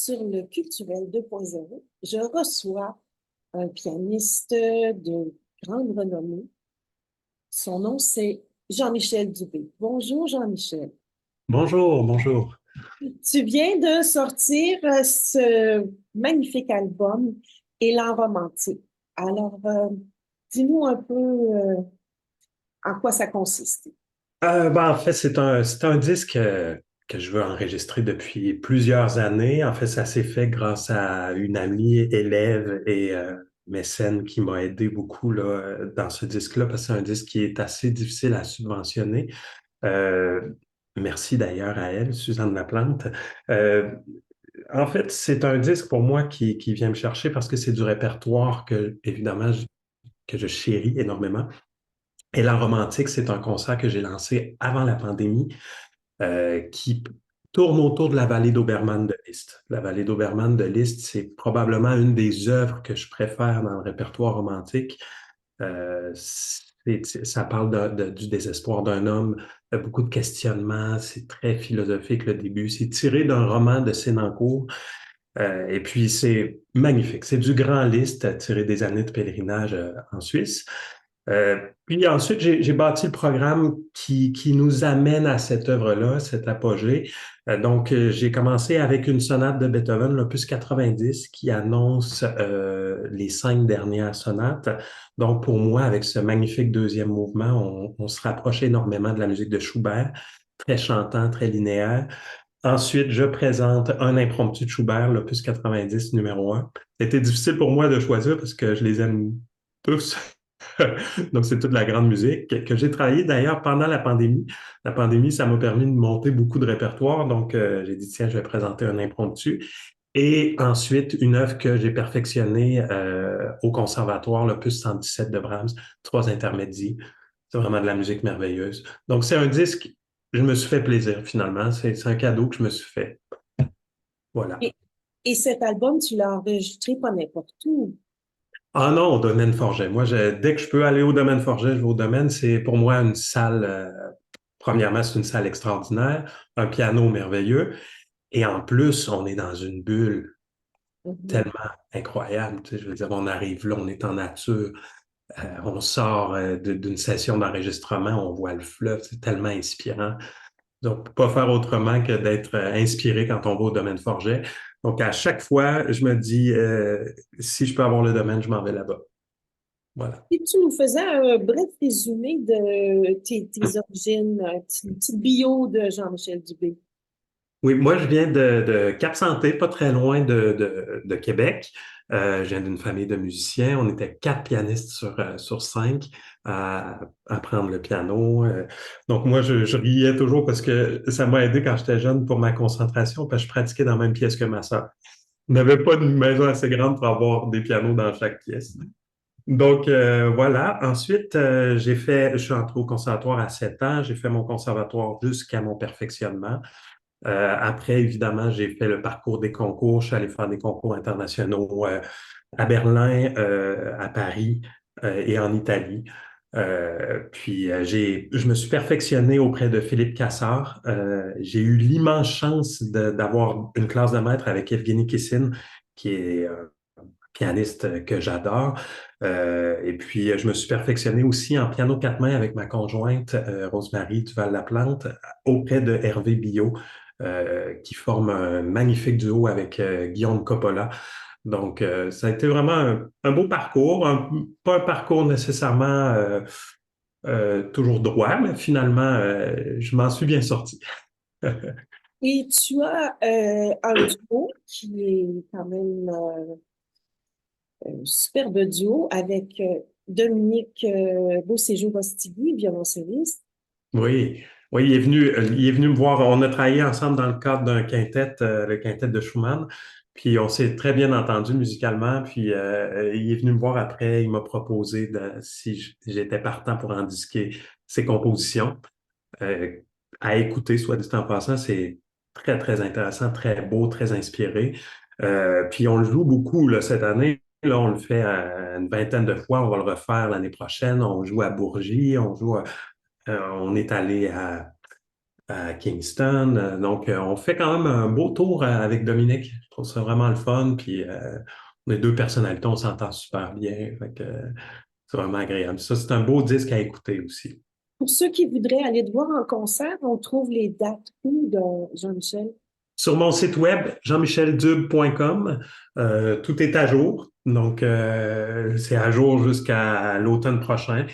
sur le Culturel 2.0, je reçois un pianiste de grande renommée. Son nom, c'est Jean-Michel Dubé. Bonjour, Jean-Michel. Bonjour, bonjour. Tu viens de sortir ce magnifique album, Élan romantique. Alors, dis-nous un peu en quoi ça consiste. En fait, c'est un disque que je veux enregistrer depuis plusieurs années. En fait, ça s'est fait grâce à une amie, élève et mécène qui m'a aidé beaucoup là, dans ce disque-là, parce que c'est un disque qui est assez difficile à subventionner. Euh, Merci d'ailleurs à elle, Suzanne Laplante. Euh, En fait, c'est un disque pour moi qui vient me chercher parce que c'est du répertoire que, évidemment, que je chéris énormément. Et la romantique, c'est un concert que j'ai lancé avant la pandémie, qui tourne autour de la vallée d'Obermann de Liszt. La vallée d'Obermann de Liszt, c'est probablement une des œuvres que je préfère dans le répertoire romantique. Ça parle du désespoir d'un homme, beaucoup de questionnements, c'est très philosophique le début. C'est tiré d'un roman de Sénancour. Et puis, c'est magnifique. C'est du grand Liszt tiré des années de pèlerinage en Suisse. Puis ensuite, j'ai bâti le programme qui nous amène à cette œuvre-là, cet apogée. J'ai commencé avec une sonate de Beethoven, l'opus 90, qui annonce les 5 dernières sonates. Donc, pour moi, avec ce magnifique deuxième mouvement, on se rapproche énormément de la musique de Schubert, très chantant, très linéaire. Ensuite, je présente un impromptu de Schubert, l'opus 90, numéro un. C'était difficile pour moi de choisir parce que je les aime tous. Donc, c'est toute la grande musique que j'ai travaillé d'ailleurs pendant la pandémie. La pandémie, ça m'a permis de monter beaucoup de répertoire. Donc, j'ai dit, tiens, je vais présenter un impromptu. Et ensuite, une œuvre que j'ai perfectionnée au conservatoire, l'opus 117 de Brahms, trois intermédiaires. C'est vraiment de la musique merveilleuse. Donc, c'est un disque, je me suis fait plaisir finalement. C'est un cadeau que je me suis fait. Voilà. Et, et cet album, tu l'as enregistré pas n'importe où. Ah non, au domaine Forget. Moi, dès que je peux aller au domaine Forget, je vais au domaine. C'est pour moi une salle, premièrement, c'est une salle extraordinaire, un piano merveilleux. Et en plus, on est dans une bulle Mhm. tellement incroyable. Tu sais, je veux dire, on arrive là, on est en nature, on sort d'une session d'enregistrement, on voit le fleuve, c'est tellement inspirant. Donc, pas faire autrement que d'être inspiré quand on va au domaine Forget. Donc, à chaque fois, je me dis, si je peux avoir le domaine, je m'en vais là-bas. Voilà. Si tu nous faisais un bref résumé de tes origines, une petite bio de Jean-Michel Dubé. Oui, moi, je viens de Cap-Santé, pas très loin de Québec. Je viens d'une famille de musiciens. On était 4 pianistes sur 5 à apprendre le piano. Donc, moi, je riais toujours parce que ça m'a aidé quand j'étais jeune pour ma concentration, parce que je pratiquais dans la même pièce que ma sœur. On n'avait pas une maison assez grande pour avoir des pianos dans chaque pièce. Donc, voilà. Ensuite, je suis entré au conservatoire à 7 ans. J'ai fait mon conservatoire jusqu'à mon perfectionnement. Après, évidemment, j'ai fait le parcours des concours. Je suis allé faire des concours internationaux à Berlin, à Paris et en Italie. Je me suis perfectionné auprès de Philippe Cassard. J'ai eu l'immense chance d'avoir une classe de maître avec Evgeny Kissin, qui est pianiste que j'adore. Je me suis perfectionné aussi en piano quatre mains avec ma conjointe, Rosemary Duval-Laplante, auprès de Hervé Billot, qui forme un magnifique duo avec Guillaume Coppola. Donc, ça a été vraiment un beau parcours, pas un parcours nécessairement toujours droit, mais finalement, je m'en suis bien sorti. Et tu as un duo qui est quand même un superbe duo avec Dominique Beauséjour-Rostigui, violoncelliste. Oui, oui, il est venu me voir. On a travaillé ensemble dans le cadre d'un quintet, le quintet de Schumann. Puis on s'est très bien entendu musicalement. Puis il est venu me voir après. Il m'a proposé si j'étais partant pour en disquer ses compositions. Euh, à écouter, soit dit en passant, c'est très, très intéressant, très beau, très inspiré. Puis on le joue beaucoup là, cette année. Là, on le fait une vingtaine de fois. On va le refaire l'année prochaine. On joue à Bourgie, on est allé à Kingston. Donc, on fait quand même un beau tour avec Dominique. Je trouve ça vraiment le fun. Puis, on est deux personnalités, on s'entend super bien. Fait que, c'est vraiment agréable. Ça, c'est un beau disque à écouter aussi. Pour ceux qui voudraient aller te voir en concert, on trouve les dates où de Jean-Michel? Sur mon site web, jeanmicheldube.com, tout est à jour. Donc, c'est à jour jusqu'à l'automne prochain.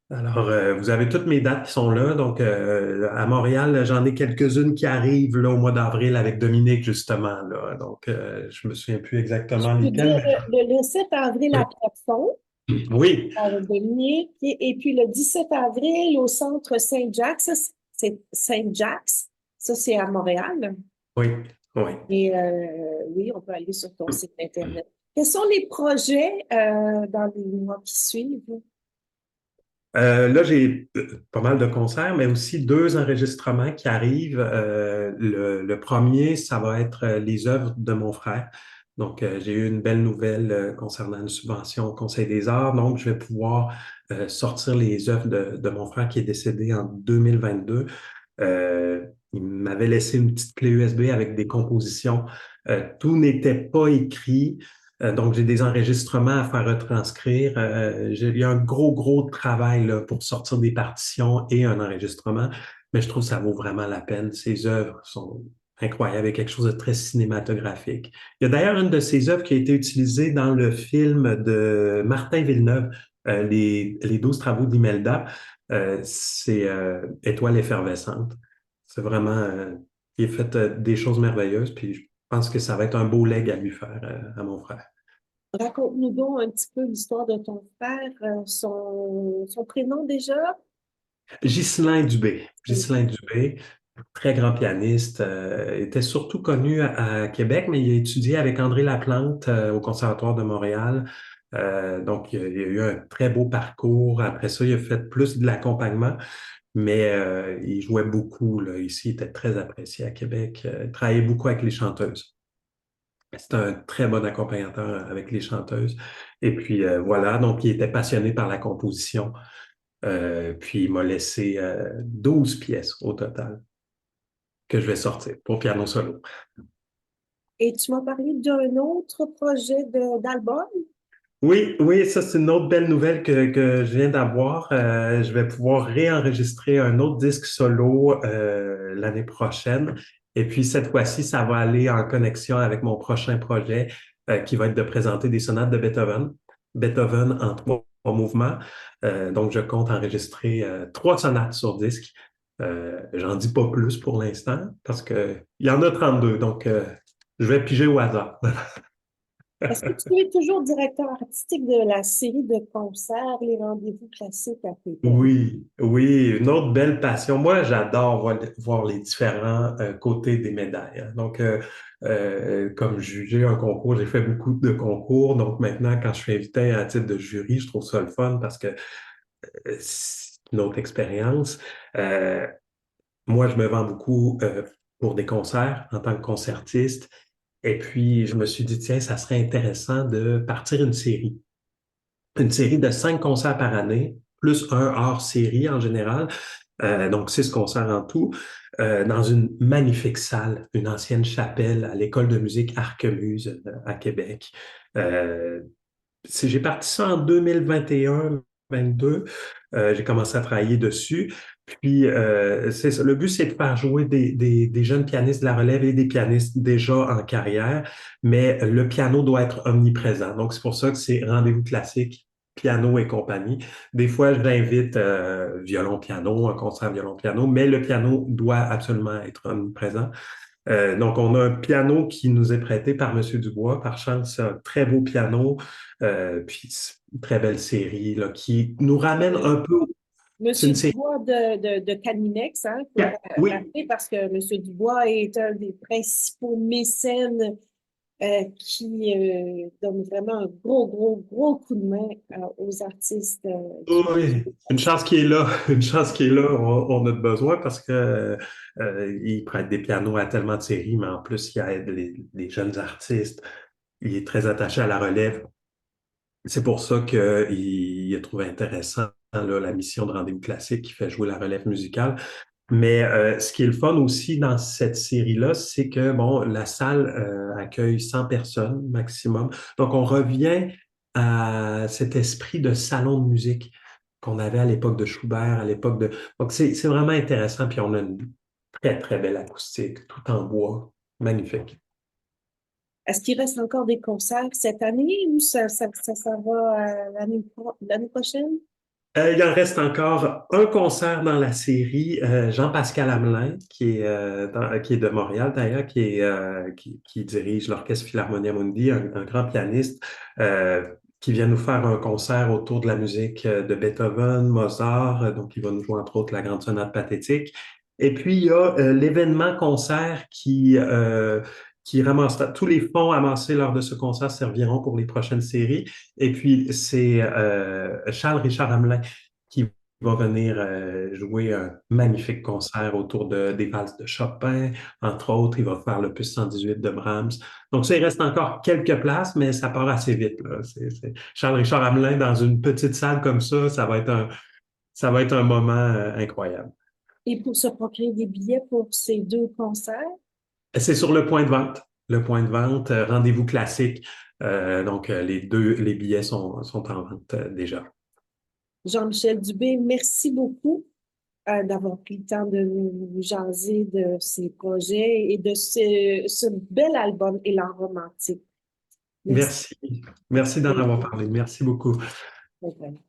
Alors, vous avez toutes mes dates qui sont là. Donc, à Montréal, j'en ai quelques-unes qui arrivent là, au mois d'avril avec Dominique, justement. Là. Donc, je me souviens plus Je exactement peux lesquelles, dire mais le 7 avril à Pierrefonds, oui, avec Dominique, et puis le 17 avril au centre Saint-Jacques, ça, c'est Saint-Jacques, ça c'est à Montréal. oui, oui. Et oui, on peut aller sur ton site Internet. Quels sont les projets dans les mois qui suivent? Là, j'ai pas mal de concerts, mais aussi deux enregistrements qui arrivent. Le premier, ça va être les œuvres de mon frère. Donc, j'ai eu une belle nouvelle concernant une subvention au Conseil des arts. Donc, je vais pouvoir sortir les œuvres de mon frère qui est décédé en 2022. Il m'avait laissé une petite clé USB avec des compositions. Tout n'était pas écrit. Donc, j'ai des enregistrements à faire retranscrire. Il y a un gros travail là, pour sortir des partitions et un enregistrement, mais je trouve que ça vaut vraiment la peine. Ces œuvres sont incroyables, et quelque chose de très cinématographique. Il y a d'ailleurs une de ces œuvres qui a été utilisée dans le film de Martin Villeneuve, les 12 travaux d'Imelda. C'est Étoile effervescente. C'est vraiment, il a fait des choses merveilleuses, puis je pense que ça va être un beau leg à lui faire, à mon frère. Raconte-nous donc un petit peu l'histoire de ton frère, son prénom déjà. Ghislain Dubé. Ghislain Dubé, très grand pianiste, était surtout connu à Québec, mais il a étudié avec André Laplante au Conservatoire de Montréal. Donc, il a eu un très beau parcours. Après ça, il a fait plus de l'accompagnement, mais il jouait beaucoup, là. Ici, il était très apprécié à Québec. Il travaillait beaucoup avec les chanteuses. C'est un très bon accompagnateur avec les chanteuses. Et puis voilà, donc il était passionné par la composition. Puis il m'a laissé 12 pièces au total que je vais sortir pour piano solo. Et tu m'as parlé d'un autre projet d'album. Oui, oui, ça c'est une autre belle nouvelle que je viens d'avoir. Je vais pouvoir réenregistrer un autre disque solo l'année prochaine. Et puis cette fois-ci, ça va aller en connexion avec mon prochain projet qui va être de présenter des sonates de Beethoven. Beethoven en trois mouvements. Donc je compte enregistrer trois sonates sur disque. J'en dis pas plus pour l'instant parce que il y en a 32, donc je vais piger au hasard. Est-ce que tu es toujours directeur artistique de la série de concerts, les rendez-vous classiques à Québec? Oui, oui, une autre belle passion. Moi, j'adore voir les différents côtés des médailles. Hein. Donc, comme juger un concours, j'ai fait beaucoup de concours. Donc, maintenant, quand je suis invité à titre de jury, je trouve ça le fun parce que c'est une autre expérience. Euh, Moi, je me vends beaucoup pour des concerts en tant que concertiste. Et puis, je me suis dit, tiens, ça serait intéressant de partir une série. Une série de 5 concerts par année, plus un hors série en général. Donc 6 concerts en tout, dans une magnifique salle, une ancienne chapelle à l'École de musique Arquemuse à Québec. Euh, j'ai parti ça en 2021-22. J'ai commencé à travailler dessus. Puis, c'est ça. Le but, c'est de faire jouer des jeunes pianistes de la relève et des pianistes déjà en carrière, mais le piano doit être omniprésent. Donc, c'est pour ça que c'est rendez-vous classique, piano et compagnie. Des fois, j'invite violon-piano, un concert violon-piano, mais le piano doit absolument être omniprésent. Donc, on a un piano qui nous est prêté par Monsieur Dubois. Par chance, c'est un très beau piano, puis c'est une très belle série là, qui nous ramène un peu. C'est Monsieur une série. Dubois de Canimex, hein, faut Oui, rappeler parce que Monsieur Dubois est un des principaux mécènes qui donne vraiment un gros coup de main aux artistes oui. Une chance qui est là. Une chance qui est là. On a besoin parce que il prête des pianos à tellement de séries, mais en plus, il aide les jeunes artistes. Il est très attaché à la relève. C'est pour ça qu'il a trouvé intéressant là, la mission de Rendez-vous classique qui fait jouer la relève musicale. Mais ce qui est le fun aussi dans cette série-là, c'est que bon, la salle accueille 100 personnes maximum. Donc, on revient à cet esprit de salon de musique qu'on avait à l'époque de Schubert, à l'époque de... Donc, c'est vraiment intéressant. Puis, on a une très, très belle acoustique, tout en bois. Magnifique. Est-ce qu'il reste encore des concerts cette année ou ça va l'année prochaine? Il en reste encore un concert dans la série, Jean-Pascal Hamelin, qui est de Montréal d'ailleurs, qui dirige l'Orchestre Philharmonia Mundi, un grand pianiste, qui vient nous faire un concert autour de la musique de Beethoven, Mozart, donc il va nous jouer entre autres la Grande Sonate pathétique. Et puis il y a l'événement concert qui ramassera tous les fonds amassés lors de ce concert serviront pour les prochaines séries. Et puis, c'est Charles-Richard Hamelin qui va venir jouer un magnifique concert autour des valses de Chopin. Entre autres, il va faire l'opus 118 de Brahms. Donc, ça, il reste encore quelques places, mais ça part assez vite, là. Charles-Richard Hamelin dans une petite salle comme ça ça va être un moment incroyable. Et pour se procurer des billets pour ces deux concerts, C'est sur le point de vente. Le point de vente, rendez-vous classique. Donc, les billets sont en vente déjà. Jean-Michel Dubé, merci beaucoup d'avoir pris le temps de nous jaser de ces projets et de ce bel album Élan romantique. Merci. Merci. Merci d'en avoir parlé. Merci beaucoup. Bye.